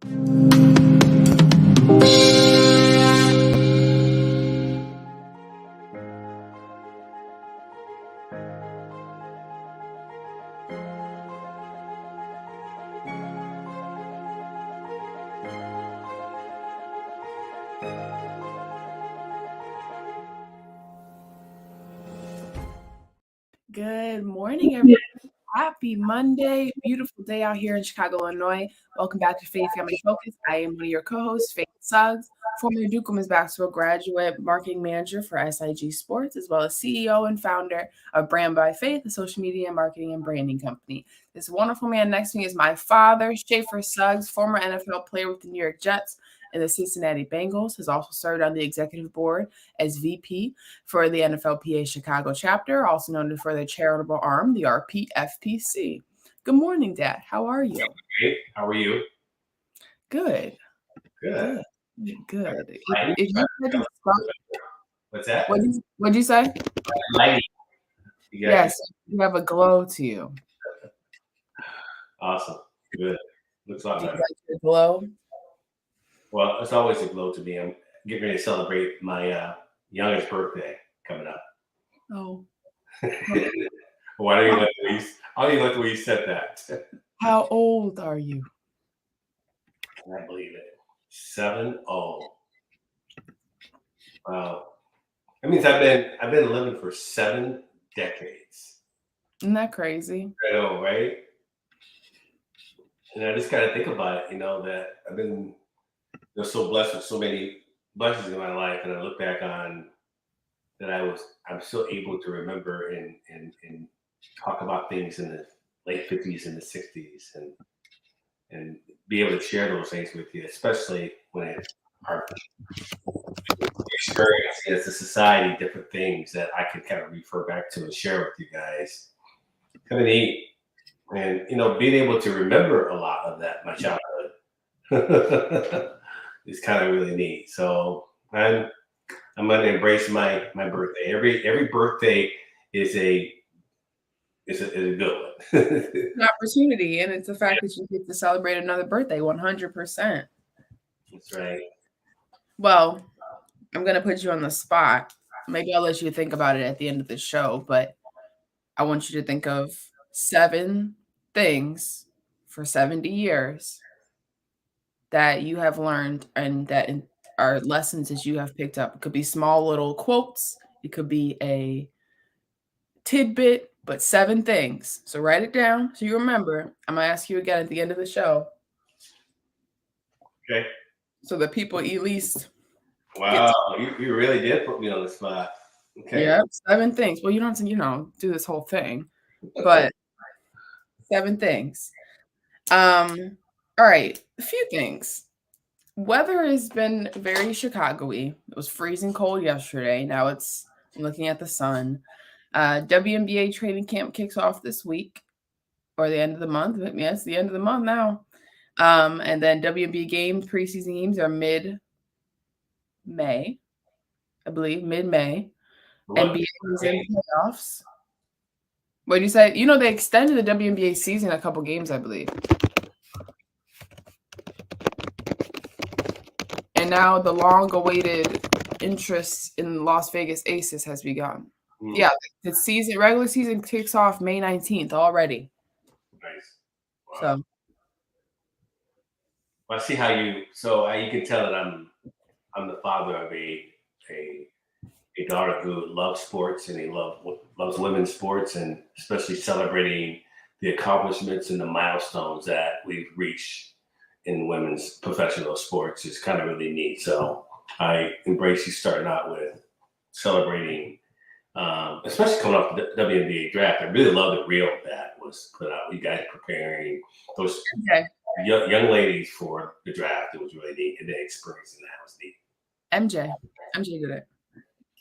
Good morning, everyone. Happy Monday. Beautiful day out here in Chicago, Illinois. Welcome back to Faith Family Focus. I am one of your co-hosts, Devyn Suggs, former Duke Women's basketball graduate, marketing manager for SIG Sports, as well as CEO and founder of Brand by Faith, a social media marketing and branding company. This wonderful man next to me is my father, Shafer Suggs, former NFL player with the New York Jets and the Cincinnati Bengals, has also served on the executive board as VP for the NFLPA Chicago chapter, also known for their charitable arm, the RPFPC. Good morning, Dad. How are you? Great. How are you? Good. Good. If you had to start, What's that? What'd you say? Lighting. Yes, you have a glow to you. Awesome. Good. Looks a lot better. Do you like your glow? Well, it's always a glow to me. I'm getting ready to celebrate my youngest birthday coming up. Oh. Why don't you like the way you said that? How old are you? Can I believe it? 7-0. Wow. That means I've been living for 7 decades. Isn't that crazy? I know, right? And I just kind of think about it, that I've been so blessed with so many blessings in my life, and I look back on that I'm still able to remember and talk about things in the late 50s and the 60s and be able to share those things with you, especially when it's our experience as a society, different things that I can kind of refer back to and share with you guys. Kind of neat. And, being able to remember a lot of that, my childhood, is kind of really neat. So I'm going to embrace my birthday. Every birthday is a good one. An opportunity, and it's the fact that you get to celebrate another birthday 100%. That's right. Well, I'm going to put you on the spot. Maybe I'll let you think about it at the end of the show, but I want you to think of 7 things for 70 years that you have learned and that are lessons that you have picked up. It could be small little quotes. It could be a tidbit, but 7 things. So write it down so you remember. I'm going to ask you again at the end of the show. Okay. So that people at least... Wow, you really did put me on the spot. Okay. Yeah, 7 things. Well, you don't have to, do this whole thing, but 7 things. All right, a few things. Weather has been very Chicago-y. It was freezing cold yesterday. Now I'm looking at the sun. WNBA training camp kicks off this week or the end of the month. Yeah, it's the end of the month now. And then WNBA preseason games are mid-May, I believe, mid-May. NBA is in playoffs. What did you say? They extended the WNBA season a couple games, I believe. And now the long-awaited interest in Las Vegas Aces has begun. Mm. Yeah, the regular season kicks off May 19th already. Nice. Wow. So I see how you can tell that I'm the father of a daughter who loves sports and he loves women's sports, and especially celebrating the accomplishments and the milestones that we've reached in women's professional sports is kind of really neat. So I embrace you starting out with celebrating, especially coming off the WNBA draft. I really love the reel that was put out. You guys preparing those young ladies for the draft. It was really neat, and the experience in that was neat. MJ did it.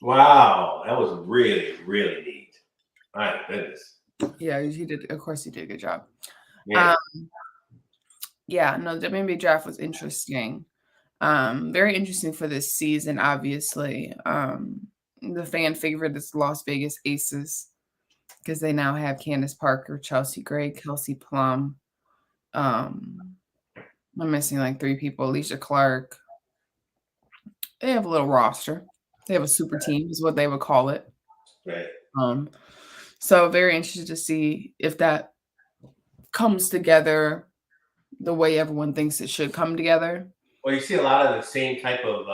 Wow, that was really, really neat. My goodness. Yeah, he did. Of course, he did a good job. Yeah. The WNBA draft was interesting. Very interesting for this season, obviously. The fan favorite is Las Vegas Aces because they now have Candace Parker, Chelsea Gray, Kelsey Plum. I'm missing like 3 people. Alicia Clark. They have a little roster. They have a super team, is what they would call it. Right. So very interested to see if that comes together the way everyone thinks it should come together. Well, you see a lot of the same type of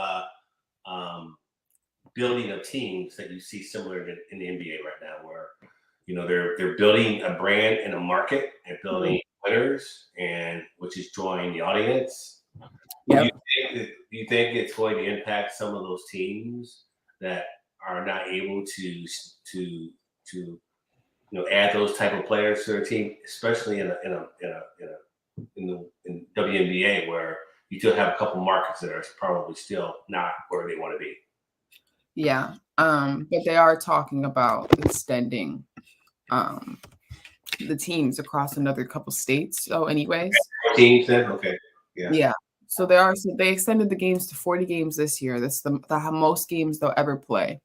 building of teams that you see similar in the NBA right now, where they're building a brand and a market and building winners, and which is drawing the audience. Yep. Do you think it's going to impact some of those teams that are not able to add those type of players to their team, especially in WNBA, where you still have a couple markets that are probably still not where they want to be. Yeah. But they are talking about extending the teams across another couple states. So anyways. Teams then? Okay. Yeah. Yeah. So they extended the games to 40 games this year. That's the most games they'll ever play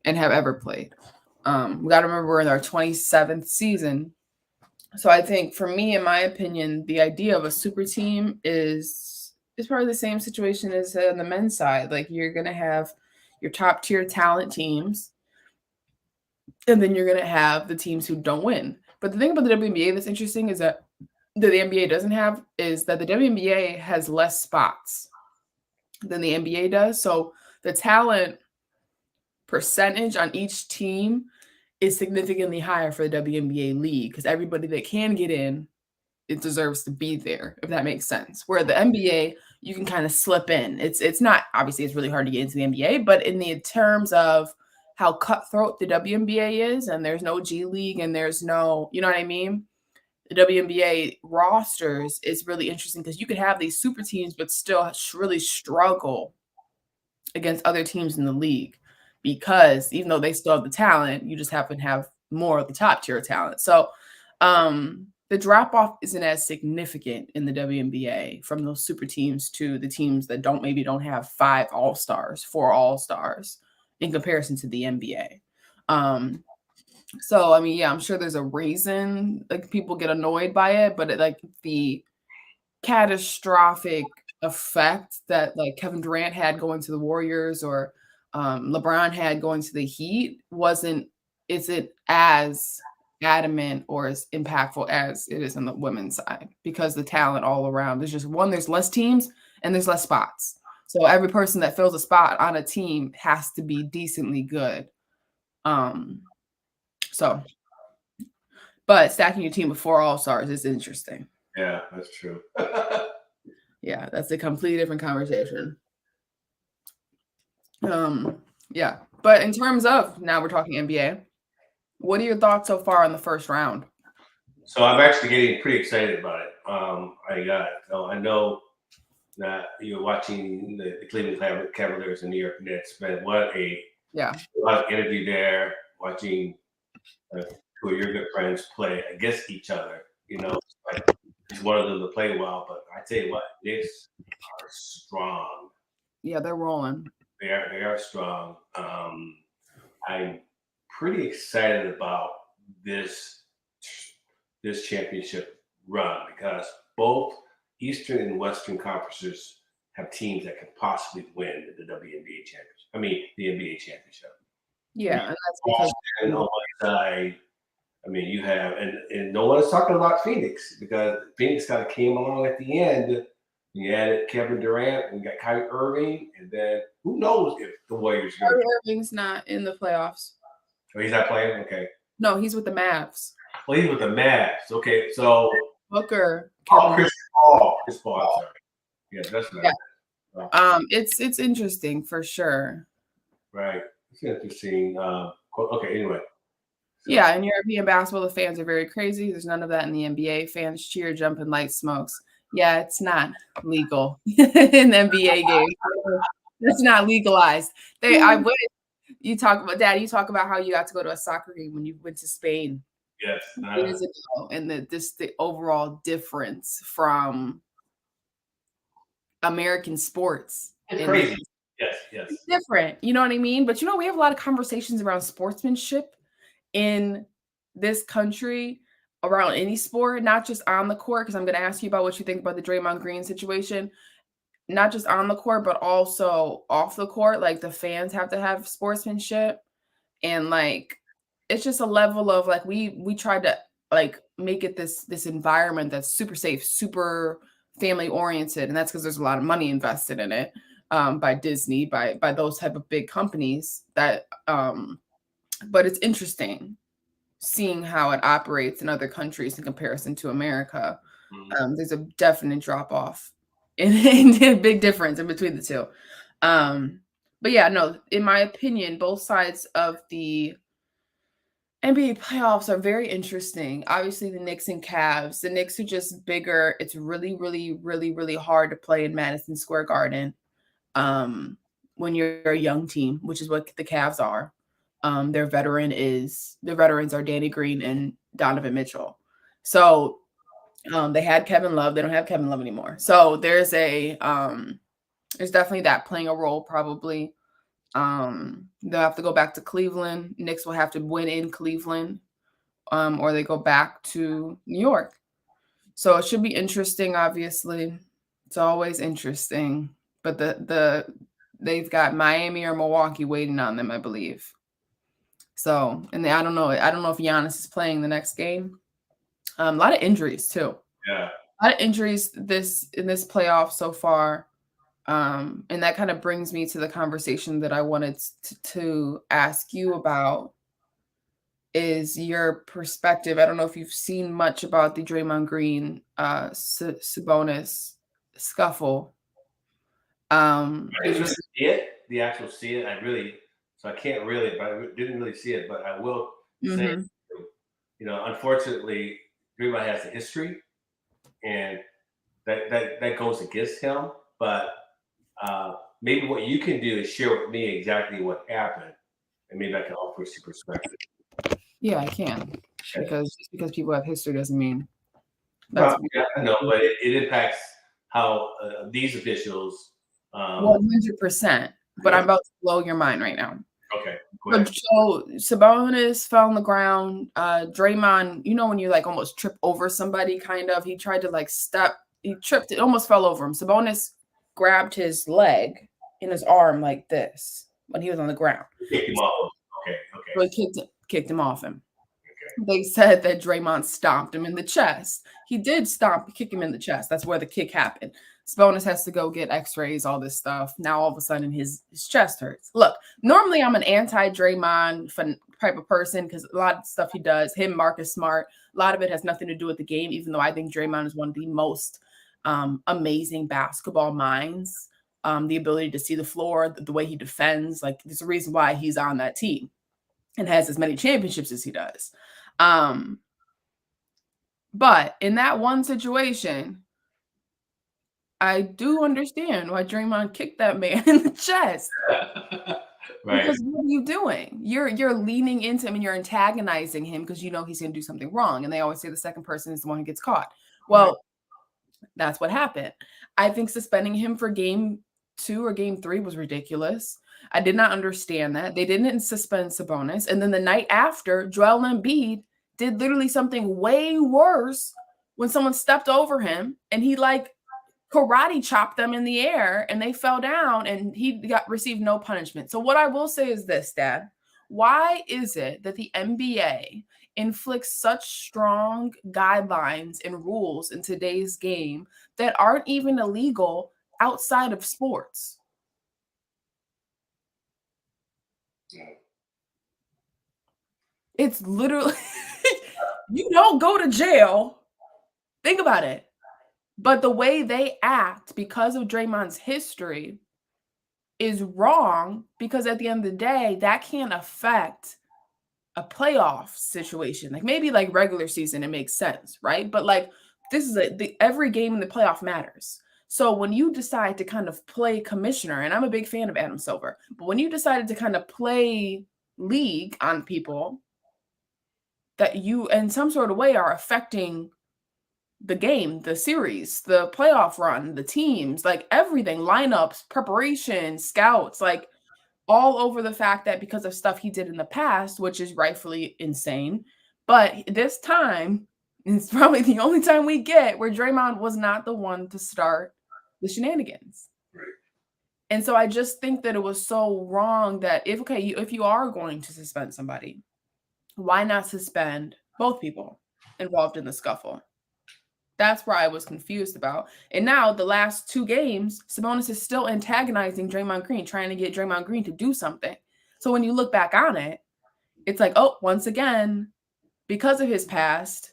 and have ever played. We got to remember we're in our 27th season. So I think for me, in my opinion, the idea of a super team is probably the same situation as on the men's side. Like you're going to have your top tier talent teams, and then you're going to have the teams who don't win. But the thing about the WNBA that's interesting is that the NBA doesn't have is that the WNBA has less spots than the NBA does. So the talent percentage on each team is significantly higher for the WNBA league because everybody that can get in, it deserves to be there, if that makes sense. Where the NBA, you can kind of slip in. It's not, obviously it's really hard to get into the NBA, but in the terms of how cutthroat the WNBA is, and there's no G League and there's no, you know what I mean? The WNBA rosters is really interesting because you could have these super teams, but still really struggle against other teams in the league because even though they still have the talent, you just happen to have more of the top tier talent. So the drop off isn't as significant in the WNBA from those super teams to the teams that don't have 5 all-stars, 4 all-stars in comparison to the NBA. So I mean, yeah, I'm sure there's a reason like people get annoyed by it, but like the catastrophic effect that like Kevin Durant had going to the Warriors or LeBron had going to the Heat isn't as adamant or as impactful as it is on the women's side because the talent all around there's less teams and there's less spots. So every person that fills a spot on a team has to be decently good. But stacking your team with 4 all-stars is interesting. Yeah, that's true. Yeah, that's a completely different conversation. Yeah. But in terms of now we're talking NBA, what are your thoughts so far on the first round? So I'm actually getting pretty excited about it. I know that you're watching the Cleveland Cavaliers and New York Knicks, but what a lot of energy there, watching two of your good friends play against each other. Like it's one of them to play well, but I tell you what, Knicks are strong. Yeah, they're rolling. They are strong. I'm pretty excited about this championship run because both Eastern and Western conferences have teams that could possibly win the WNBA championship. I mean, the NBA championship. Yeah, and that's because on one side, I mean, you have and no one is talking about Phoenix because Phoenix kind of came along at the end. You added Kevin Durant and you got Kyrie Irving, and then who knows if the Warriors are Kyrie Irving's not in the playoffs. Oh, he's not playing? Okay. No, he's with the Mavs. Well, he's with the Mavs. Okay, so Booker. Chris Paul. I'm sorry. Yeah, that's right. Yeah. It's interesting for sure. Right. It's interesting. Okay, anyway. So. Yeah, in European basketball, the fans are very crazy. There's none of that in the NBA. Fans cheer, jump, and light smokes. Yeah, it's not legal in NBA games. It's not legalized. I wish you talk about Dad. You talk about how you got to go to a soccer game when you went to Spain. Yes. Years ago, and the overall difference from American sports. It's crazy. Yes. It's different. You know what I mean? But we have a lot of conversations around sportsmanship in this country around any sport, not just on the court, because I'm going to ask you about what you think about the Draymond Green situation, not just on the court, but also off the court. Like the fans have to have sportsmanship, and like it's just a level of like we tried to like make it this environment that's super safe, super family oriented, and that's because there's a lot of money invested in it by Disney, by those type of big companies that but it's interesting seeing how it operates in other countries in comparison to America. There's a definite drop off and a big difference in between the two. But yeah, no, in my opinion, both sides of the NBA playoffs are very interesting. Obviously, the Knicks and Cavs. The Knicks are just bigger. It's really, really, really, really hard to play in Madison Square Garden when you're a young team, which is what the Cavs are. Their veterans are Danny Green and Donovan Mitchell. So they had Kevin Love. They don't have Kevin Love anymore. So there's definitely that playing a role probably. They'll have to go back to Cleveland. Knicks will have to win in Cleveland, or they go back to New York. So it should be interesting, obviously. It's always interesting. But they've got Miami or Milwaukee waiting on them, I believe. So, and I don't know if Giannis is playing the next game. A lot of injuries too. Yeah. A lot of injuries in this playoff so far. And that kind of brings me to the conversation that I wanted to ask you about is your perspective. I don't know if you've seen much about the Draymond Green Sabonis scuffle. I didn't really see it, the actual see it. I can't really, but I didn't really see it. But I will say, unfortunately, Draymond has a history, and that goes against him. But maybe what you can do is share with me exactly what happened, and maybe I can offer some perspective. Yeah, I can. Okay. Because just because people have history doesn't mean that's no, but it impacts how these officials. 100%. But I'm about to blow your mind right now. Okay. Go ahead. So Sabonis fell on the ground. Draymond, when you like almost trip over somebody, kind of. He tried to like he tripped, it almost fell over him. Sabonis grabbed his leg in his arm like this when he was on the ground. Kicked him off. Okay. So he kicked him off him. Okay. They said that Draymond stomped him in the chest. He did kick him in the chest. That's where the kick happened. Sabonis has to go get x-rays, all this stuff. Now all of a sudden his chest hurts. Look, normally I'm an anti-Draymond type of person because a lot of stuff he does, Marcus Smart, a lot of it has nothing to do with the game, even though I think Draymond is one of the most amazing basketball minds. The ability to see the floor, the way he defends, like there's a reason why he's on that team and has as many championships as he does. But in that one situation, I do understand why Draymond kicked that man in the chest. Right. Because what are you doing? You're leaning into him and you're antagonizing him because you know he's going to do something wrong. And they always say the second person is the one who gets caught. Well, that's what happened. I think suspending him for game 2 or game 3 was ridiculous. I did not understand that. They didn't suspend Sabonis. And then the night after, Joel Embiid did literally something way worse when someone stepped over him and he like karate chopped them in the air and they fell down and he received no punishment. So what I will say is this, Dad. Why is it that the NBA inflicts such strong guidelines and rules in today's game that aren't even illegal outside of sports? It's literally, you don't go to jail. Think about it. But the way they act because of Draymond's history is wrong because at the end of the day, that can't affect a playoff situation. Like maybe like regular season, it makes sense, right? But like this is every game in the playoff matters. So when you decide to kind of play commissioner, and I'm a big fan of Adam Silver, but when you decided to kind of play league on people that you in some sort of way are affecting the game, the series, the playoff run, the teams, like everything, lineups, preparation, scouts, like all over the fact that because of stuff he did in the past, which is rightfully insane. But this time, it's probably the only time we get where Draymond was not the one to start the shenanigans. Right. And so I just think that it was so wrong that if you are going to suspend somebody, why not suspend both people involved in the scuffle? That's where I was confused about. And now the last 2 games, Sabonis is still antagonizing Draymond Green, trying to get Draymond Green to do something. So when you look back on it, it's like, oh, once again, because of his past,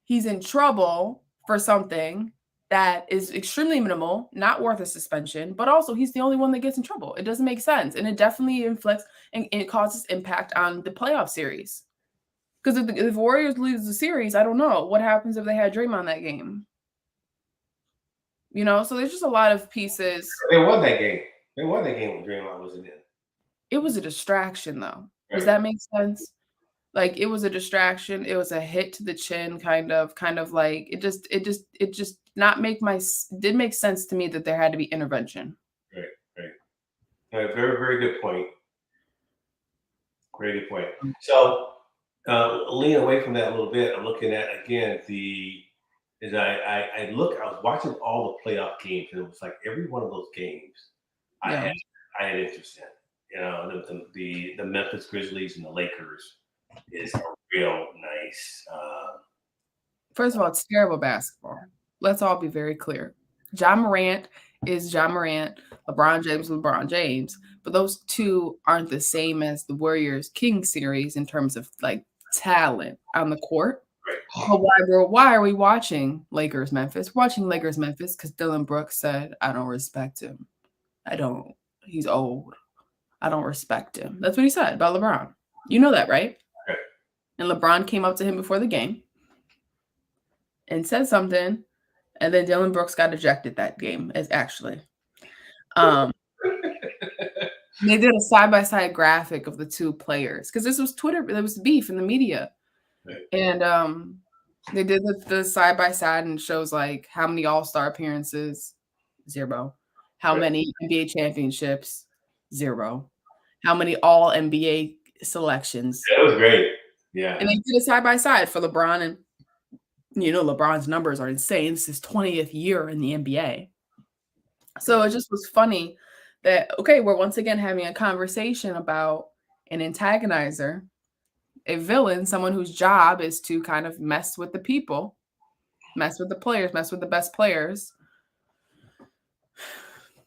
he's in trouble for something that is extremely minimal, not worth a suspension, but also he's the only one that gets in trouble. It doesn't make sense. And it definitely inflicts and it causes impact on the playoff series. Because if Warriors lose the series, I don't know what happens if they had Draymond that game. You know, so there's just a lot of pieces. They won that game. They won that game when Draymond wasn't in. It was a distraction, though. Does Right. that make sense? Like it was a distraction. It was a hit to the chin, kind of like it just not make did make sense to me that there had to be intervention. Right. Very, very good point. Very good point. So, lean away from that a little bit. I'm looking at again I was watching all the playoff games, and it was like every one of those games I had interest in. You know, the Memphis Grizzlies and the Lakers is a real nice. First of all, it's terrible basketball. Let's all be very clear. Ja Morant is Ja Morant, LeBron James, but those two aren't the same as the Warriors Kings series in terms of like talent on the court. Right. But why are we watching Lakers Memphis? We're watching Lakers Memphis because Dillon Brooks said, I don't respect him. He's old. I don't respect him. That's what he said about LeBron. You know that, right? Right. And LeBron came up to him before the game and said something, and then Dillon Brooks got ejected that game. They did a side-by-side graphic of the two players because this was Twitter. There was beef in the media, Right. And they did the side-by-side and shows like how many All-Star appearances, 0. How many NBA championships, 0. How many All NBA selections. That was great. Yeah. And they did a side-by-side for LeBron, and you know LeBron's numbers are insane. It's his 20th year in the NBA. So it just was funny that, okay, we're once again having a conversation about an antagonizer, a villain, someone whose job is to kind of mess with the people, mess with the players, mess with the best players.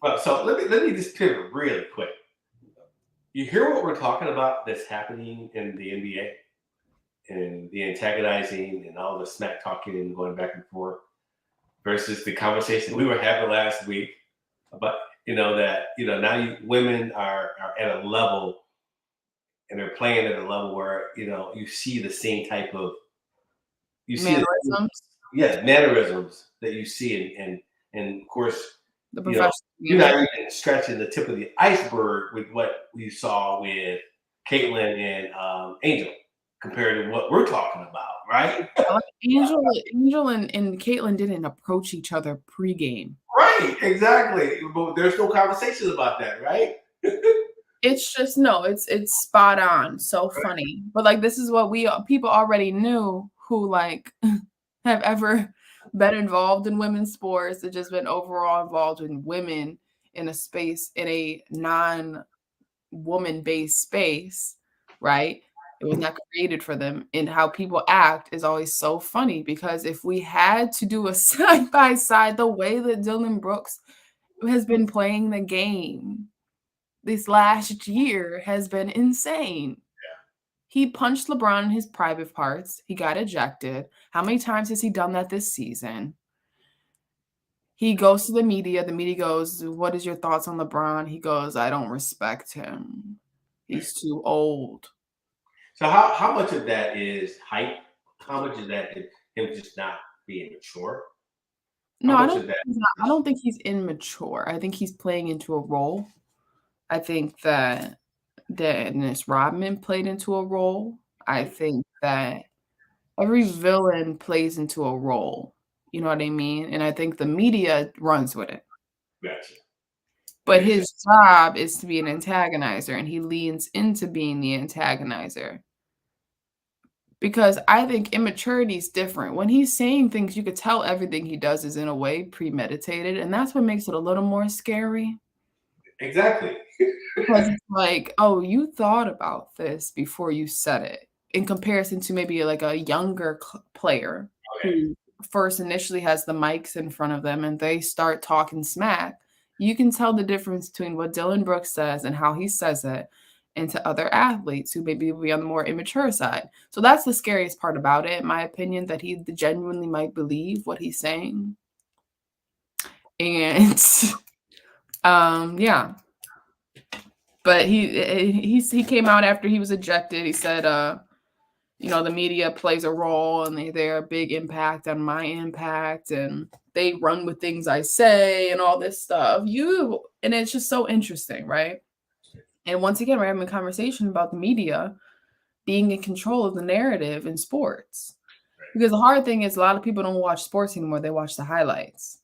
Well, so let me just pivot really quick. You hear what we're talking about that's happening in the NBA and the antagonizing and all the smack talking and going back and forth versus the conversation we were having last week about, now women are at a level and they're playing at a level where, you see the same type of, mannerisms that you see. And of course, you're not even scratching the tip of the iceberg with what we saw with Caitlin and Angel compared to what we're talking about, right? Angel and Caitlin didn't approach each other pregame. Right, exactly. But there's no conversation about that, right? It's just it's spot on. So funny. But like this is what people already knew who like have ever been involved in women's sports, that just been overall involved in women in a space, in a non-woman-based space, right? It was not created for them. And how people act is always so funny because if we had to do a side-by-side, the way that Dillon Brooks has been playing the game this last year has been insane. Yeah. He punched LeBron in his private parts. He got ejected. How many times has he done that this season? He goes to the media. The media goes, what is your thoughts on LeBron? He goes, I don't respect him. He's too old. So how much of that is hype? How much of that is him just not being mature? No, I don't think he's immature. I think he's playing into a role. I think that Dennis Rodman played into a role. I think that every villain plays into a role. You know what I mean? And I think the media runs with it. Gotcha. But his job is to be an antagonizer, and he leans into being the antagonizer because I think immaturity is different. When he's saying things, you could tell everything he does is in a way premeditated, and that's what makes it a little more scary. Exactly. Because it's like, "Oh, you thought about this before you said it," in comparison to maybe, like, a younger player Okay. who first initially has the mics in front of them and they start talking smack. You can tell the difference between what Dylan Brooks says and how he says it, and to other athletes who maybe will be on the more immature side. So that's the scariest part about it, in my opinion, that he genuinely might believe what he's saying. And, yeah. But he came out after he was ejected. He said, the media plays a role and they're a big impact on my impact and they run with things I say and all this stuff. And it's just so interesting, right? And once again, we're having a conversation about the media being in control of the narrative in sports. Because the hard thing is a lot of people don't watch sports anymore, they watch the highlights.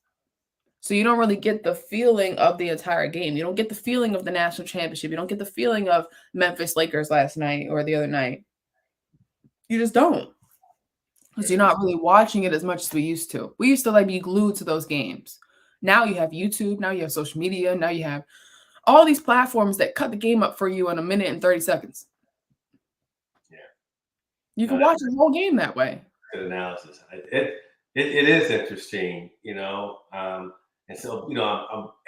So you don't really get the feeling of the entire game. You don't get the feeling of the national championship. You don't get the feeling of Memphis Lakers last night or the other night. You just don't. Because you're not really watching it as much as we used to. We used to like be glued to those games. Now you have YouTube, now you have social media, now you have all these platforms that cut the game up for you in a minute and 30 seconds. Yeah. You can watch the whole game that way. Good analysis. It is interesting, and so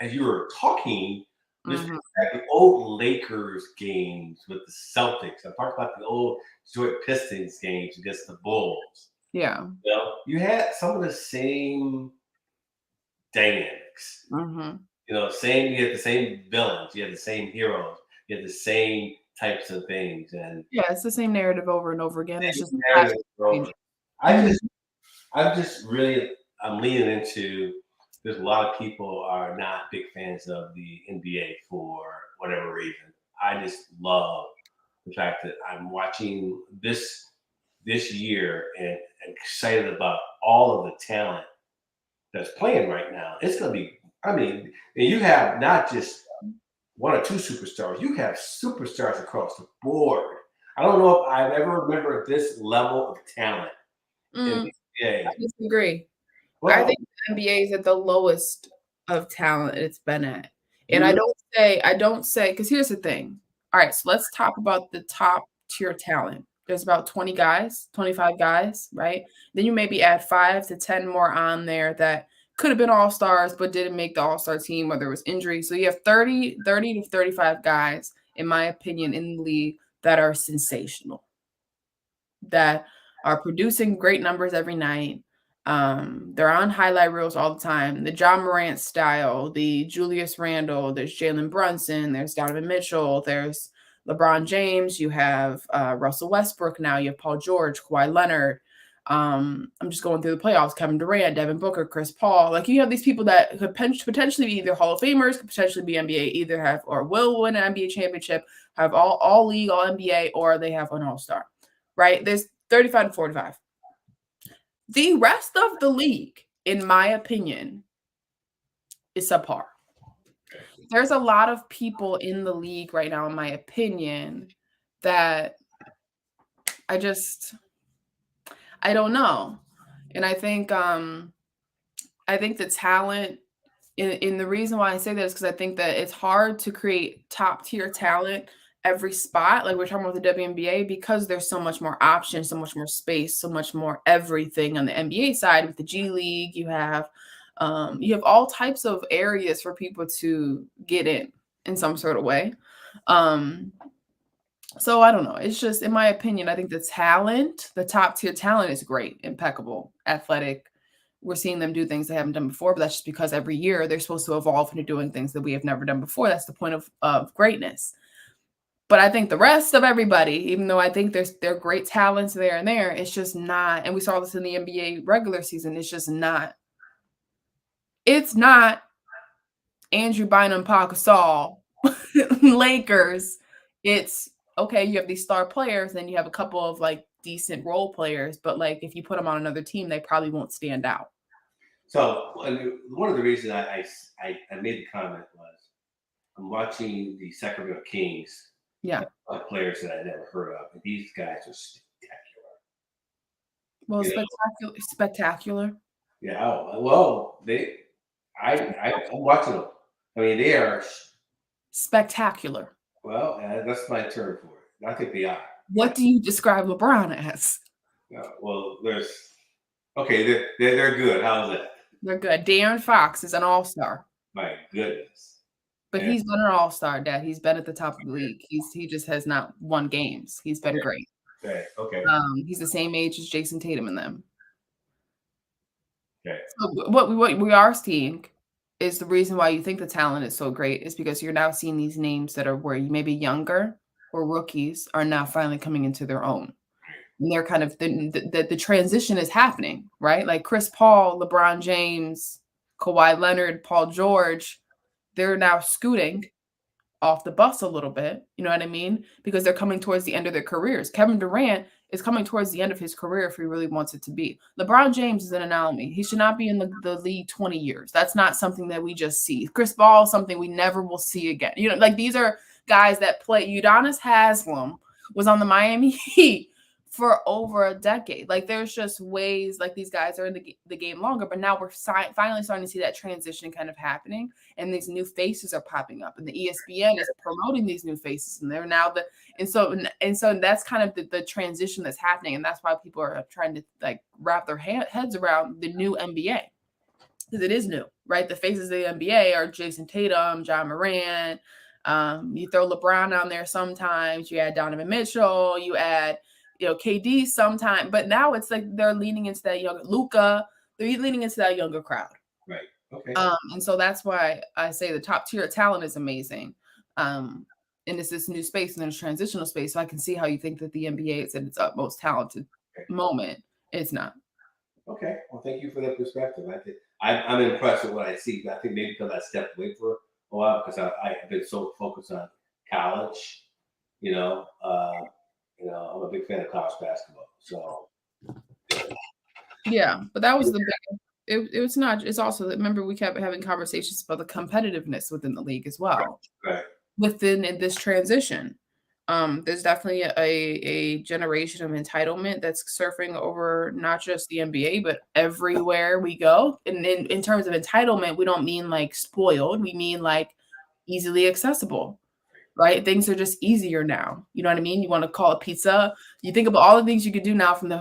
as you were talking, just at the old Lakers games with the Celtics. I'm talking about the old Detroit Pistons games against the Bulls. Yeah. You had some of the same dynamics. You had the same villains, you had the same heroes, you had the same types of things, and yeah, it's the same narrative over and over again. It's just I'm leaning into. There's a lot of people are not big fans of the NBA for whatever reason. I just love the fact that I'm watching this year and excited about all of the talent that's playing right now. It's going to be. I mean, and you have not just one or two superstars. You have superstars across the board. I don't know if I've ever remembered this level of talent in the NBA. I disagree. Well, I think the NBA is at the lowest of talent it's been at. And I don't say, because here's the thing. All right, so let's talk about the top tier talent. There's about 20 guys, 25 guys, right? Then you maybe add 5 to 10 more on there that could have been all-stars but didn't make the all-star team or there was injury. So you have 30 to 35 guys, in my opinion, in the league that are sensational, that are producing great numbers every night. They're on highlight reels all the time. The John Morant style, the Julius Randle, there's Jalen Brunson, there's Donovan Mitchell, there's LeBron James, you have Russell Westbrook now, you have Paul George, Kawhi Leonard. I'm just going through the playoffs, Kevin Durant, Devin Booker, Chris Paul. Like you have these people that could potentially be either Hall of Famers, could potentially be NBA, either have or will win an NBA championship, have all league, all NBA, or they have an all-star. Right? There's 35 to 45. The rest of the league, in my opinion, is subpar. There's a lot of people in the league right now, in my opinion, that I don't know. And I think the talent in the reason why I say that is because I think that it's hard to create top tier talent every spot, like we're talking about the WNBA, because there's so much more options, so much more space, so much more everything on the NBA side. With the G League, you have all types of areas for people to get in some sort of way. So I don't know. It's just, in my opinion, I think the top tier talent is great, impeccable, athletic. We're seeing them do things they haven't done before, but that's just because every year they're supposed to evolve into doing things that we have never done before. That's the point of greatness. But I think the rest of everybody, even though I think there are great talents there and there, it's just not. And we saw this in the NBA regular season. It's just not. It's not Andrew Bynum, Pau Gasol, Lakers. It's okay. You have these star players, then you have a couple of like decent role players, but like if you put them on another team, they probably won't stand out. So one of the reasons I made the comment was I'm watching the Sacramento Kings. Yeah. Players that I never heard of. And these guys are spectacular. Well, spectacular. Yeah. Well, I'm watching them. I mean, they are. Spectacular. Well, that's my term for it. I think they are. What do you describe LeBron as? Well, okay. They're good. How's that? They're good. De'Aaron Fox is an all-star. My goodness. But And, he's been an all-star, Dad. He's been at the top of the league. He just has not won games. He's been great. okay. He's the same age as Jason Tatum and them. Okay. So what we are seeing is the reason why you think the talent is so great is because you're now seeing these names that are where you may be younger or rookies are now finally coming into their own. And they're kind of the transition is happening, right? Like Chris Paul, LeBron James, Kawhi Leonard, Paul George, they're now scooting off the bus a little bit, you know what I mean? Because they're coming towards the end of their careers. Kevin Durant is coming towards the end of his career if he really wants it to be. LeBron James is an anomaly. He should not be in the league 20 years. That's not something that we just see. Chris Paul, something we never will see again. You know, like these are guys that play. Udonis Haslem was on the Miami Heat for over a decade. Like there's just ways like these guys are in the game longer, but now we're finally starting to see that transition kind of happening, and these new faces are popping up, and the ESPN is promoting these new faces, and they're now so that's kind of the transition that's happening, and that's why people are trying to like wrap their heads around the new NBA because it is new, right? The faces of the NBA are Jason Tatum, John Morant. You throw LeBron on there sometimes. You add Donovan Mitchell. You add KD sometime, but now it's like they're leaning into that younger Luka. They're leaning into that younger crowd. Right. Okay. And so that's why I say the top tier talent is amazing. And it's this new space and then a transitional space. So I can see how you think that the NBA is at its utmost talented moment. It's not. Okay. Well, thank you for that perspective. I'm impressed with what I see. I think maybe because I stepped away for a while because I've been so focused on college, I'm a big fan of college basketball. So, yeah, but that was the big. It was not. It's also remember we kept having conversations about the competitiveness within the league as well. Right. Within this transition, there's definitely a generation of entitlement that's surfing over not just the NBA but everywhere we go. And in terms of entitlement, we don't mean like spoiled. We mean like easily accessible. Right? Things are just easier now. You know what I mean? You want to call a pizza. You think about all the things you could do now from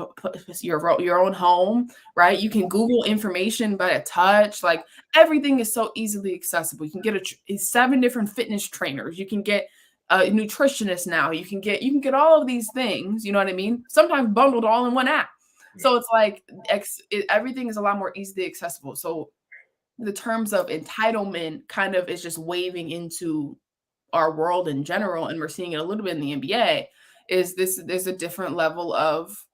your own home, right? You can Google information by a touch. Like everything is so easily accessible. You can get 7 different fitness trainers. You can get a nutritionist now. You can get all of these things. You know what I mean? Sometimes bundled all in one app. So it's like everything is a lot more easily accessible. So the terms of entitlement kind of is just waving into our world in general, and we're seeing it a little bit in the NBA, there's a different level of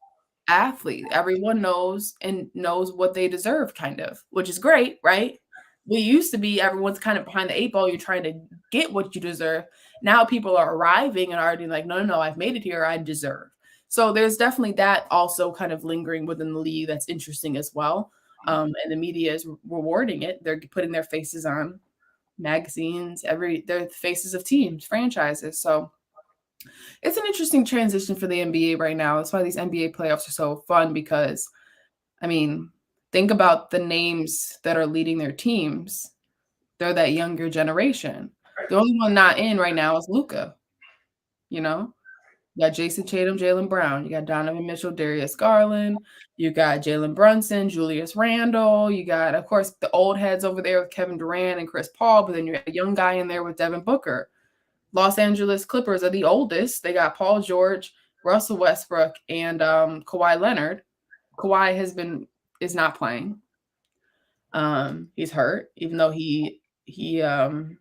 athlete. Everyone knows what they deserve, kind of, which is great, right? We used to be everyone's kind of behind the 8 ball. You're trying to get what you deserve. Now people are arriving and already like, no, I've made it here. I deserve. So there's definitely that also kind of lingering within the league that's interesting as well. And the media is rewarding it. They're putting their faces on magazines, they're the faces of teams, franchises. So it's an interesting transition for the NBA right now. That's why these NBA playoffs are so fun because, I mean, think about the names that are leading their teams. They're that younger generation. The only one not in right now is Luka. You got Jason Tatum, Jaylen Brown. You got Donovan Mitchell, Darius Garland. You got Jalen Brunson, Julius Randle. You got, of course, the old heads over there with Kevin Durant and Chris Paul, but then you got a young guy in there with Devin Booker. Los Angeles Clippers are the oldest. They got Paul George, Russell Westbrook, and Kawhi Leonard. Kawhi is not playing. He's hurt, even though he didn't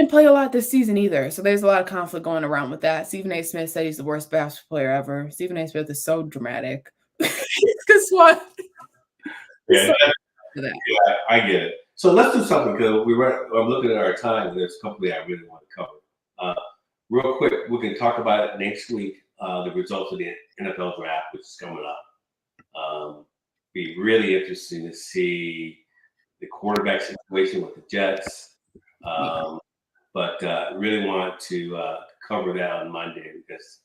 play a lot this season either. So there's a lot of conflict going around with that. Stephen A. Smith said he's the worst basketball player ever. Stephen A. Smith is so dramatic. Because what? Yeah, I get it. So let's do something because I'm looking at our time. There's a couple that I really want to cover. Real quick, we can talk about it next week. The results of the NFL draft, which is coming up. Be really interesting to see the quarterback situation with the Jets. But really want to cover that on Monday because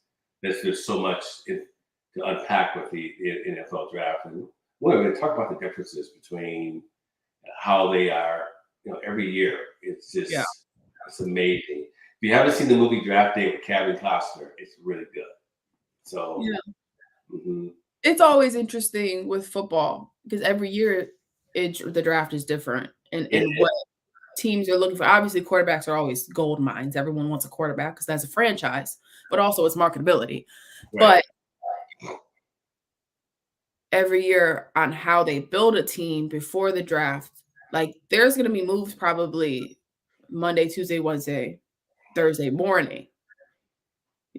there's so much to unpack with the NFL draft, and we're going to talk about the differences between how they are. Every year it's just it's amazing. If you haven't seen the movie Draft Day with Kevin Costner, it's really good. So it's always interesting with football because every year the draft is different and what teams are looking for. Obviously, quarterbacks are always gold mines. Everyone wants a quarterback because that's a franchise, but also it's marketability. Right. But every year on how they build a team before the draft, like there's going to be moves probably Monday, Tuesday, Wednesday, Thursday morning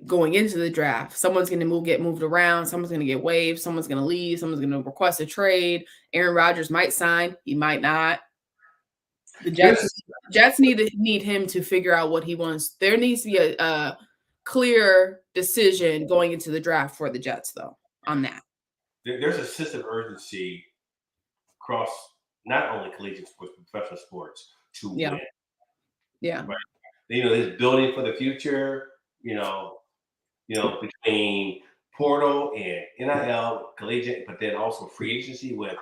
going into the draft. Someone's going to get moved around. Someone's going to get waived. Someone's going to leave. Someone's going to request a trade. Aaron Rodgers might sign. He might not. The Jets need him to figure out what he wants. There needs to be a clear decision going into the draft for the Jets, though, on that. There's a sense of urgency across not only collegiate sports, but professional sports to win. Yeah. Right? This building for the future, between portal and NIL, collegiate, but then also free agency with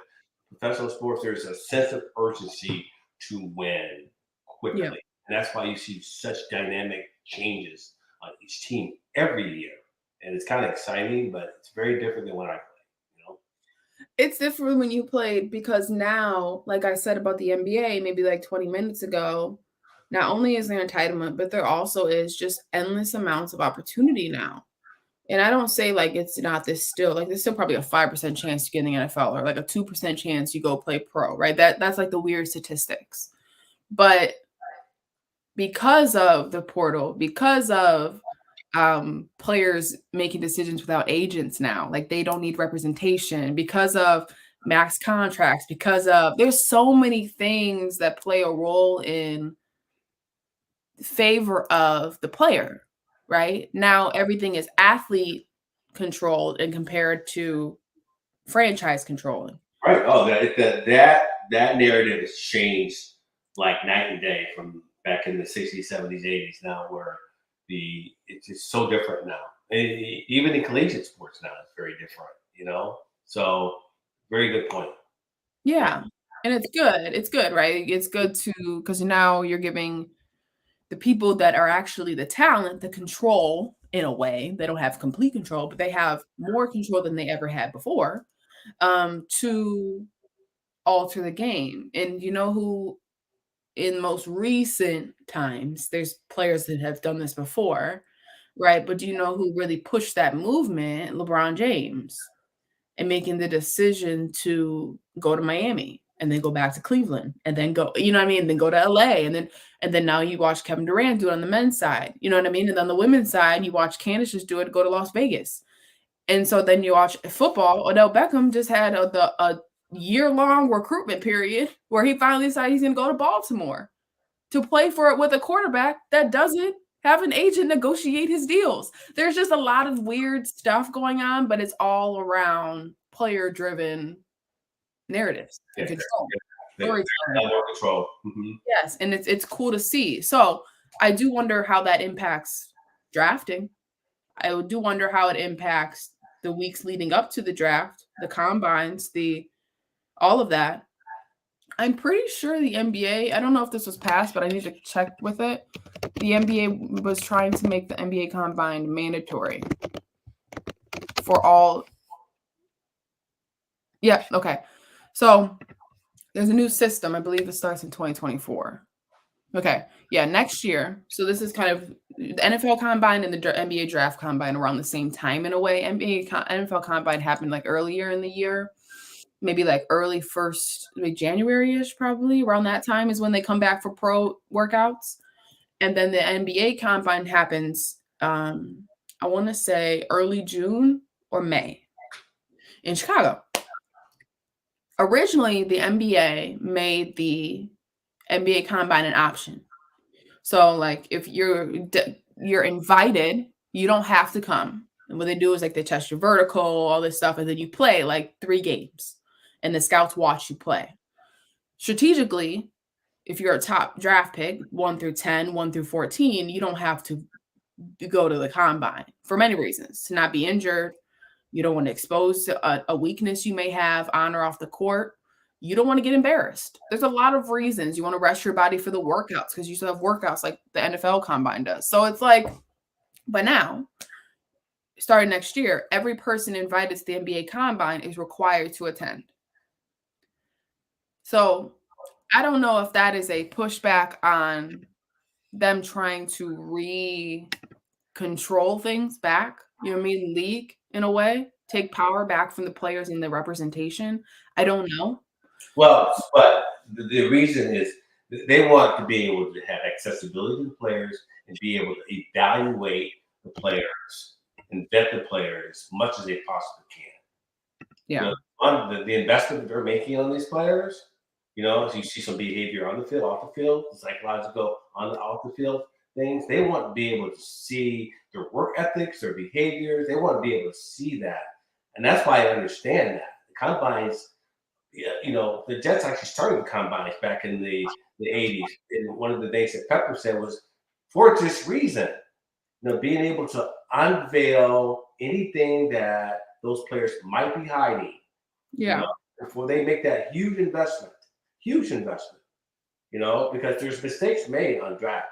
professional sports, there's a sense of urgency to win quickly. Yeah. And that's why you see such dynamic changes on each team every year. And it's kind of exciting, but it's very different than when I played. It's different when you played because now, like I said about the NBA, maybe like 20 minutes ago, not only is there entitlement, but there also is just endless amounts of opportunity now. And I don't say like it's not this still, like there's still probably a 5% chance to get in the NFL or like a 2% chance you go play pro, right? That's like the weird statistics. But because of the portal, because of players making decisions without agents now, like they don't need representation, because of max contracts, because of there's so many things that play a role in favor of the player. Right now, everything is athlete controlled and compared to franchise controlling. Right. Oh, that narrative has changed like night and day from back in the 60s, 70s, 80s. Now, where it's just so different now. And even in collegiate sports now, it's very different. So very good point. Yeah, and it's good. It's good, right? It's good because now you're giving the people that are actually the talent, the control in a way. They don't have complete control, but they have more control than they ever had before to alter the game. And you know who, in most recent times, there's players that have done this before, right? But do you know who really pushed that movement? LeBron James, and making the decision to go to Miami and then go back to Cleveland and then go, you know what I mean? Then go to LA and then now you watch Kevin Durant do it on the men's side, you know what I mean? And on the women's side, you watch Candace just do it, go to Las Vegas. And so then you watch football. Odell Beckham just had a year-long recruitment period where he finally decided he's going to go to Baltimore to play for it with a quarterback that doesn't have an agent negotiate his deals. There's just a lot of weird stuff going on, but it's all around player-driven narratives and control. Control. Mm-hmm. Yes, and it's cool to see. So I do wonder how that impacts drafting. I do wonder how it impacts the weeks leading up to the draft, the combines, all of that. I'm pretty sure the NBA, I don't know if this was passed, but I need to check with it. The NBA was trying to make the NBA Combine mandatory for all. Yeah, okay. So there's a new system. I believe it starts in 2024. Okay, yeah, next year. So this is kind of the NFL Combine and the NBA Draft Combine around the same time in a way. NFL Combine happened like earlier in the year. Maybe like early first, like January-ish, probably around that time is when they come back for pro workouts. And then the NBA Combine happens, I want to say early June or May in Chicago. Originally, the NBA made the NBA Combine an option. So like if you're invited, you don't have to come. And what they do is like they test your vertical, all this stuff, and then you play like 3 games. And the scouts watch you play. Strategically, if you're a top draft pick, 1 through 10, 1 through 14, you don't have to go to the combine for many reasons: to not be injured. You don't want to expose a weakness you may have on or off the court. You don't want to get embarrassed. There's a lot of reasons. You want to rest your body for the workouts because you still have workouts like the NFL combine does. So it's like, but now, starting next year, every person invited to the NBA combine is required to attend. So I don't know if that is a pushback on them trying to control things back, you know what I mean? League in a way, take power back from the players and the representation. I don't know. Well, but the reason is they want to be able to have accessibility to the players and be able to evaluate the players and vet the players as much as they possibly can. Yeah. The investment that they're making on these players, as you see some behavior on the field, off the field, psychological off the field things, they want to be able to see their work ethics, their behaviors. They want to be able to see that. And that's why I understand that. The combines, the Jets actually started the combines back in the 80s. And one of the things that Pepper said was, for this reason, being able to unveil anything that those players might be hiding. Yeah. Before they make that huge investment, because there's mistakes made on draft.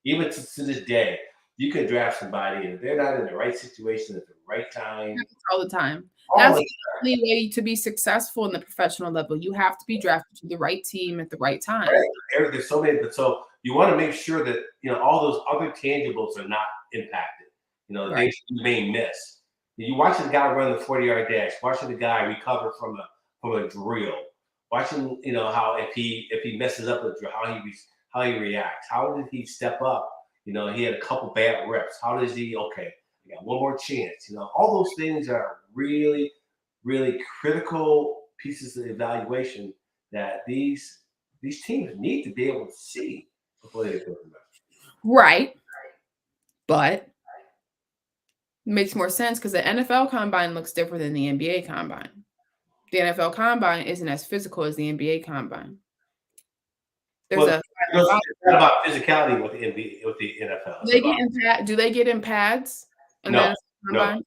Even to this day, you can draft somebody and if they're not in the right situation at the right time. All the time. That's the only way to be successful in the professional level. You have to be drafted to the right team at the right time. Right. There's so many, but so you want to make sure that all those other tangibles are not impacted. Things you may miss. You watching the guy run the 40-yard dash, watching the guy recover from a drill, watching how if he messes up a drill, how he reacts, how did he step up? He had a couple bad reps. How does he? Okay, I got one more chance. All those things are really, really critical pieces of evaluation that these teams need to be able to see before they go to the right. But it makes more sense because the NFL combine looks different than the NBA combine. The NFL combine isn't as physical as the NBA combine. There's it's not about physicality with the NFL. Do they get in pads? No. The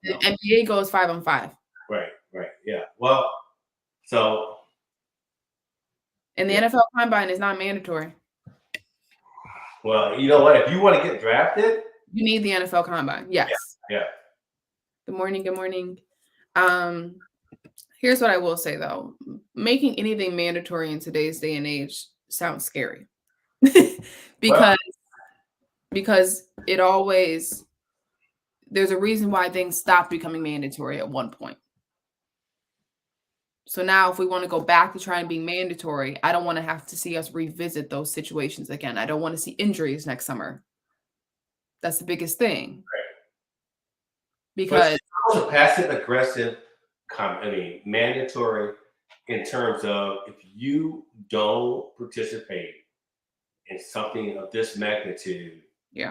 NBA goes 5-on-5. Right, yeah. Well, so. And the NFL combine is not mandatory. Well, you know what? If you want to get drafted, you need the NFL combine. Yes. Yeah. Good morning. Here's what I will say though. Making anything mandatory in today's day and age sounds scary. because it always, there's a reason why things stop becoming mandatory at one point. So now if we want to go back to trying being mandatory, I don't want to have to see us revisit those situations again. I don't want to see injuries next summer. That's the biggest thing. Right. Because it's also passive aggressive, mandatory in terms of if you don't participate in something of this magnitude, you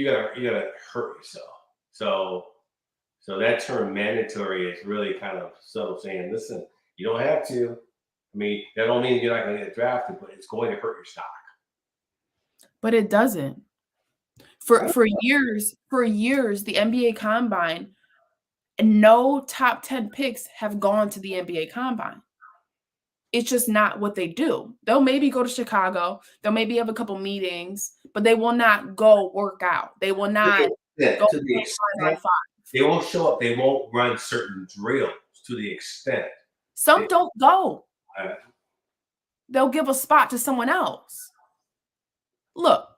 gotta hurt yourself. So that term mandatory is really kind of subtle, saying, listen, you don't have to. That don't mean you're not going to get drafted, but it's going to hurt your stock. But it doesn't. For years, the NBA combine, no top 10 picks have gone to the NBA combine. It's just not what they do. They'll maybe go to Chicago. They'll maybe have a couple meetings, but they will not go work out. They will not go to the extent. They won't show up. They won't run certain drills to the extent. Some don't go. They'll give a spot to someone else. Look,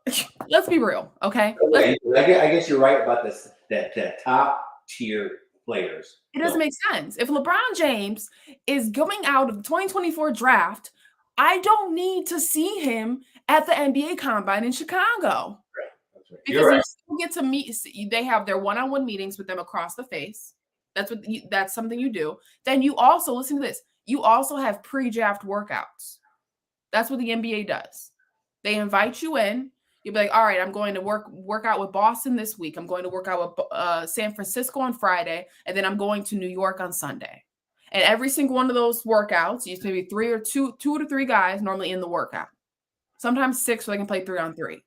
let's be real, okay? I guess you're right about this. That top tier players. It doesn't make sense. If LeBron James is going out of the 2024 draft, I don't need to see him at the NBA combine in Chicago. Because you still get to meet, they have their one-on-one meetings with them across the face. That's something you do. Then you also, listen to this, you also have pre-draft workouts. That's what the NBA does. They invite you in. You'll be like, all right, I'm going to work out with Boston this week. I'm going to work out with San Francisco on Friday, and then I'm going to New York on Sunday. And every single one of those workouts, you maybe two to three guys normally in the workout. Sometimes 6, so they can play 3-on-3.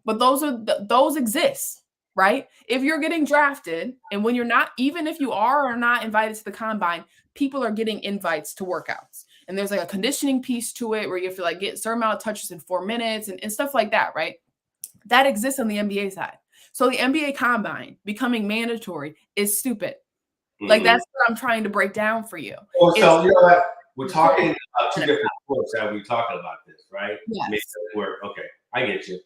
But those exist, right? If you're getting drafted, and when you're not, even if you are or not invited to the combine, people are getting invites to workouts. And there's like a conditioning piece to it where you have to like get a certain amount of touches in 4 minutes and stuff like that, right? That exists on the NBA side. So the NBA combine becoming mandatory is stupid. Like, that's what I'm trying to break down for you. Well, so you know what? We're talking about two different sports that we're talking about this, right? Yes. Okay, I get you.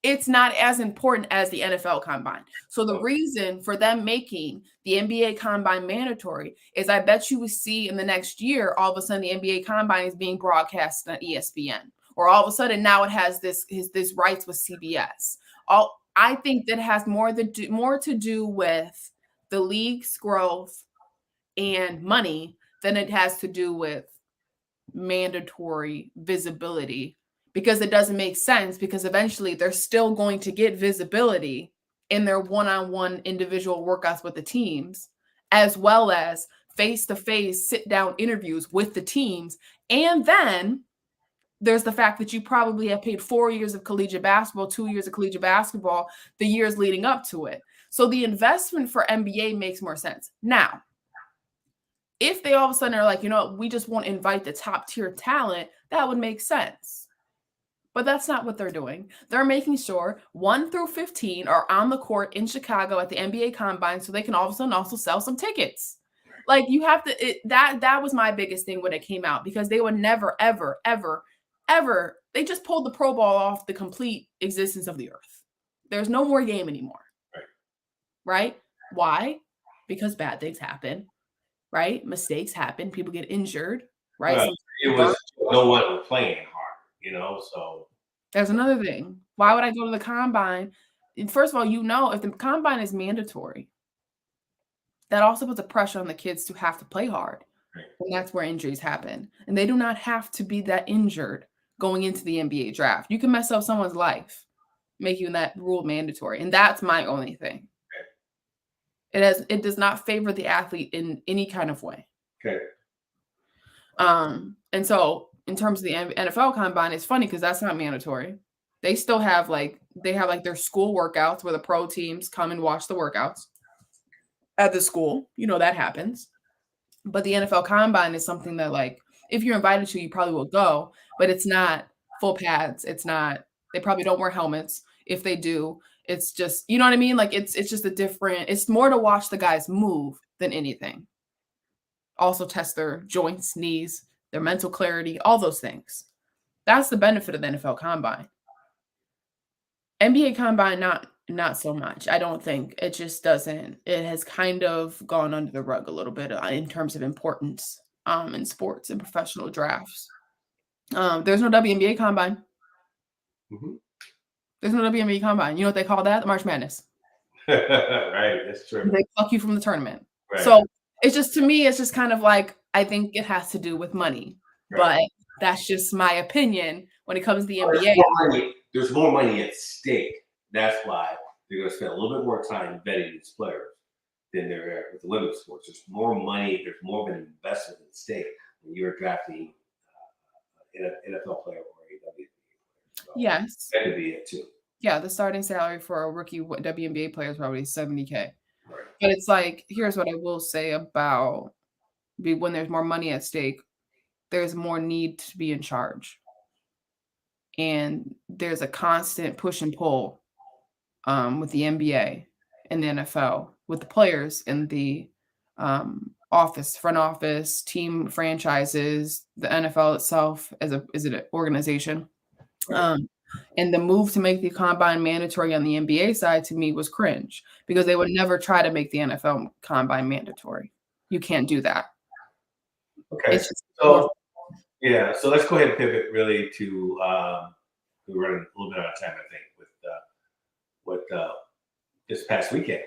It's not as important as the NFL combine. So the reason for them making the NBA combine mandatory is I bet you will see in the next year, all of a sudden the NBA combine is being broadcast on ESPN, or all of a sudden now it has this rights with CBS. I think that has more to do with the league's growth and money than it has to do with mandatory visibility, because it doesn't make sense, because eventually they're still going to get visibility in their one-on-one individual workouts with the teams, as well as face-to-face sit-down interviews with the teams. And then there's the fact that you probably have paid 4 years of collegiate basketball, 2 years of collegiate basketball, the years leading up to it. So the investment for NBA makes more sense. Now, if they all of a sudden are like, you know, we just won't invite the top tier talent, that would make sense. But that's not what they're doing. They're making sure 1 through 15 are on the court in Chicago at the NBA Combine so they can all of a sudden also sell some tickets. Like, you have to, that was my biggest thing when it came out, because they would never, ever, ever, ever, they just pulled the Pro Bowl off the complete existence of the earth. There's no more game anymore. Right? Why? Because bad things happen. Right? Mistakes happen. People get injured. Right? Well, it was no one was playing hard, you know, so. There's another thing. Why would I go to the combine? First of all, you know, if the combine is mandatory, that also puts a pressure on the kids to have to play hard. And that's where injuries happen. And they do not have to be that injured going into the NBA draft. You can mess up someone's life, making that rule mandatory. And that's my only thing. It does not favor the athlete in any kind of way. Okay. And so in terms of the NFL combine, it's funny because that's not mandatory. They still have their school workouts where the pro teams come and watch the workouts at the school. You know, that happens. But the NFL combine is something that, like, if you're invited to, you probably will go, but it's not full pads. It's not, they probably don't wear helmets. If they do, it's just, you know what I mean? Like, it's just it's more to watch the guys move than anything. Also test their joints, knees, their mental clarity, all those things. That's the benefit of the NFL combine. NBA combine, not so much. I don't think. It just doesn't. It has kind of gone under the rug a little bit in terms of importance in sports and professional drafts. There's no WNBA combine. Mm-hmm. There's no WNBA combine. You know what they call that? The March Madness. Right, that's true. They pluck you from the tournament. Right. So it's just, to me, it's just kind of like, I think it has to do with money. Right. But that's just my opinion when it comes to the NBA. There's more money at stake. That's why they're going to spend a little bit more time vetting these players than they're with the women's sports. There's more money. There's more of an investment at stake when you're drafting an NFL player or a WNBA player. So yes. That could be it too. Yeah, the starting salary for a rookie WNBA player is probably $70K. Right. But it's like, here's what I will say about when there's more money at stake, there's more need to be in charge. And there's a constant push and pull with the NBA and the NFL, with the players in the front office, team franchises, the NFL itself as an organization. Right. And the move to make the combine mandatory on the NBA side, to me, was cringe, because they would never try to make the NFL combine mandatory. You can't do that. Okay. So let's go ahead and pivot really to we're running a little bit out of time, I think, with this past weekend.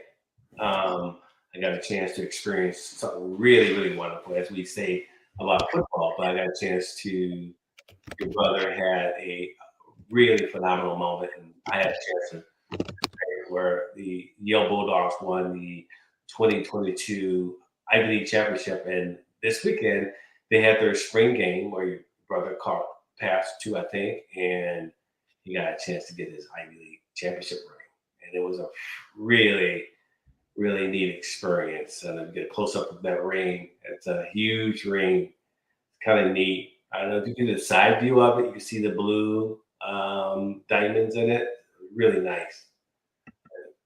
I got a chance to experience something really, really wonderful, as we say about football, but I got a chance to, your brother had a really phenomenal moment, and I had a chance to where the Yale Bulldogs won the 2022 Ivy League Championship, and this weekend they had their spring game where your brother caught pass 2, I think, and he got a chance to get his Ivy League championship ring. And it was a really, really neat experience. And to get a close up of that ring, it's a huge ring. It's kind of neat. I don't know if you can do the side view of it. You can see the blue diamonds in it. Really nice.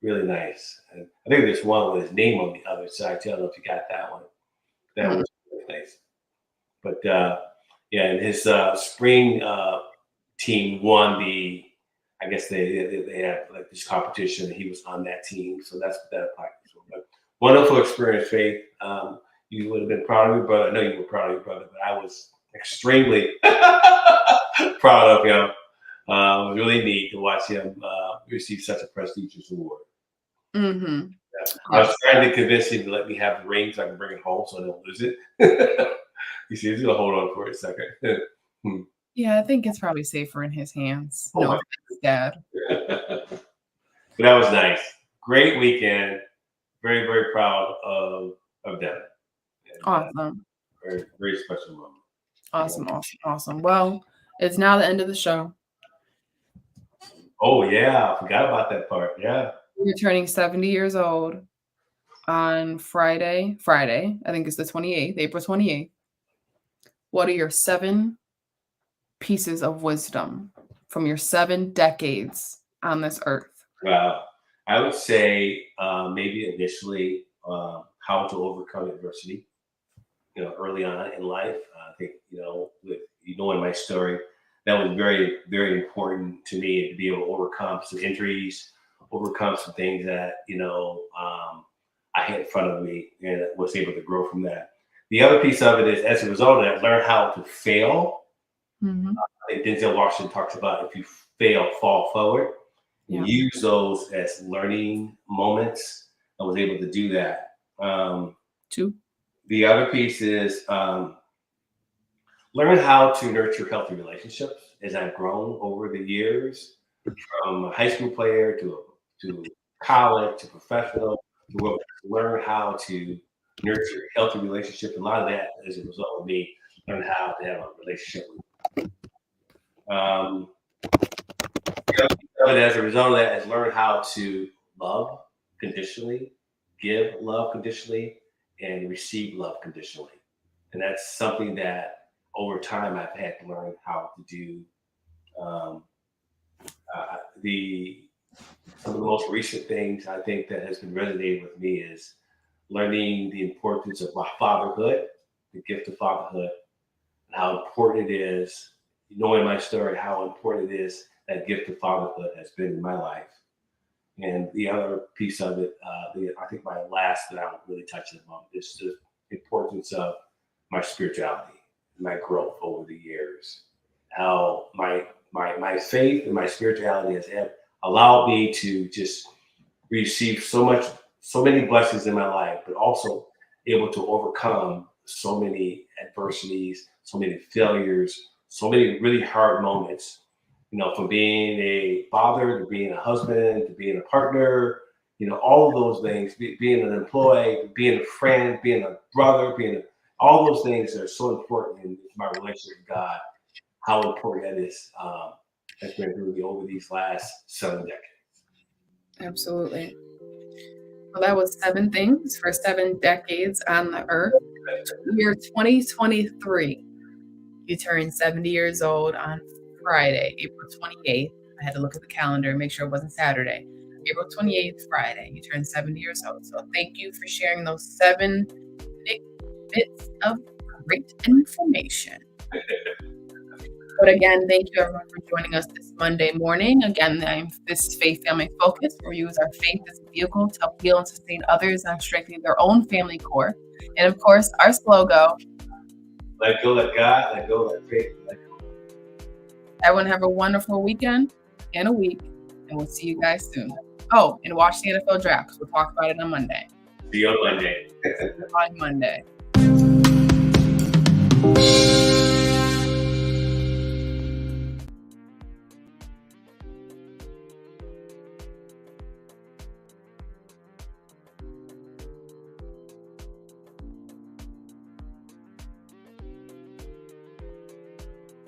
Really nice. And I think there's one with his name on the other side. I don't know if you got that one. That was really nice. But yeah, and his spring team won the. I guess they had like this competition. He was on that team, so that's what that applies to. But wonderful experience, Faith. You would have been proud of your brother. I know you were proud of your brother, but I was extremely proud of him. It was really neat to watch him receive such a prestigious award. Mm-hmm. Yeah. I was trying to convince him to let me have the ring so I can bring it home so I don't lose it. You see, he's gonna hold on for a second. Yeah, I think it's probably safer in his hands. No, thanks, Dad. But that was nice. Great weekend. Very, very proud of Devyn. Awesome. Very, very special moment. Awesome. Well, it's now the end of the show. Oh, yeah. I forgot about that part. Yeah. You're turning 70 years old on Friday. I think it's the 28th, April 28th. What are your 7 pieces of wisdom from your 7 decades on this earth? Wow. I would say maybe initially how to overcome adversity, early on in life. I think, with knowing my story, that was very, very important to me to be able to overcome some injuries, overcome some things that, I had in front of me and was able to grow from that. The other piece of it is, as a result of that, learn how to fail. Mm-hmm. I think Denzel Washington talks about if you fail, fall forward. Yeah. Use those as learning moments. I was able to do that. 2. The other piece is learn how to nurture healthy relationships. As I've grown over the years, from a high school player to college to professional, to learn how to nurture healthy relationships. A lot of that as a result of me learn how to have a relationship with as a result of that is learn how to love conditionally, give love conditionally, and receive love conditionally. And that's something that over time I've had to learn how to do. Some of the most recent things I think that has been resonating with me is learning the importance of fatherhood, the gift of fatherhood, and how important it is, knowing my story, how important it is that gift of fatherhood has been in my life. And the other piece of it, I think my last that I would really touch on is the importance of my spirituality, my growth over the years. How my faith and my spirituality has allowed me to just receive so many blessings in my life, but also able to overcome so many adversities, so many failures, so many really hard moments. From being a father to being a husband to being a partner, all of those things, being an employee, being a friend, being a brother, all those things are so important in my relationship with God. How important that is has been really over these last 7 decades. Absolutely. Well, that was 7 things for 7 decades on the earth. Year 2023. You turned 70 years old on Friday, April 28th. I had to look at the calendar and make sure it wasn't Saturday. April 28th, Friday. You turned 70 years old. So thank you for sharing those 7 bits of great information. But again, thank you everyone for joining us this Monday morning. Again, this is Faith Family Focus, where we use our faith as a vehicle to help heal and sustain others and strengthen their own family core. And of course, our slogan, let go, let God, let go, let faith, let go. Everyone have a wonderful weekend and a week, and we'll see you guys soon. Oh, and watch the NFL draft, because we'll talk about it on Monday. See you on Monday. On Monday.